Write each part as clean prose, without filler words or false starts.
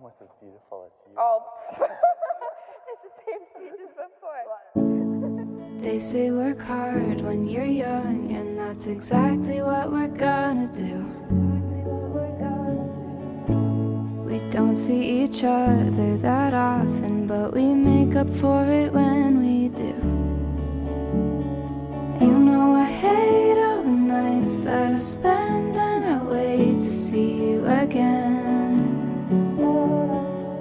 almost as beautiful as you. Oh, it's the same speech as before. They say work hard when you're young, and that's exactly what we're gonna do. We don't see each other that often, but we make up for it when we do. You know I hate all the nights that I spend and I wait to see you again.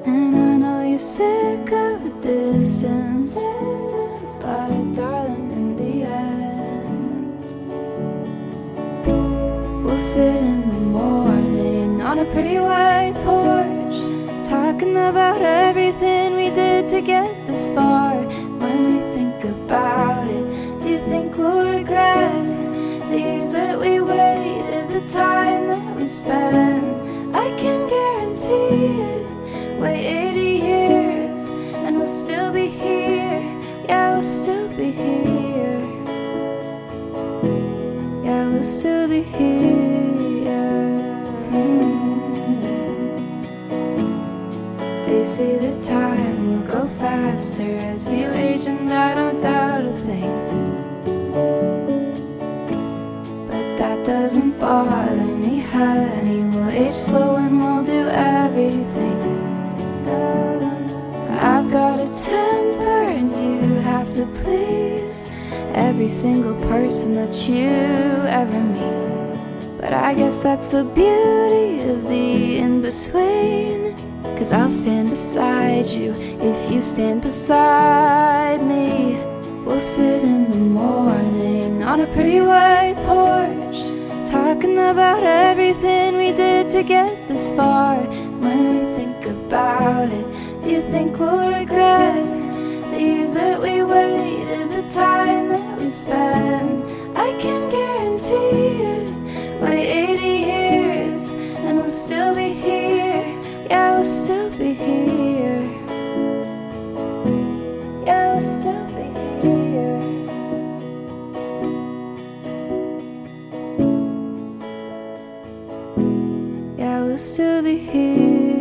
And I know you're sick of the distance, but darling, in the end, we'll sit in the morning on a pretty white porch, talking about everything we did to get this far. When we think about it, do you think we'll regret the years that we waited, the time that we spent? I can guarantee it. Wait 80 years and we'll still be here. Yeah, we'll still be here. Yeah, we'll still be here. They say the time will go faster as you age, and I don't doubt a thing. But that doesn't bother me, honey. We'll age slow and we'll do everything. I've got a temper and you have to please every single person that you ever meet. But I guess that's the beauty of the in-between, 'cause I'll stand beside you if you stand beside me. We'll sit in the morning on a pretty white porch, talking about everything we did to get this far. When we think about it, do you think we'll regret the years that we waited, the time that we spent? I can guarantee it. Wait 80 years and we'll still be here. Yeah, we'll still be here. Yeah, we'll still be here. Yeah, we'll still be here.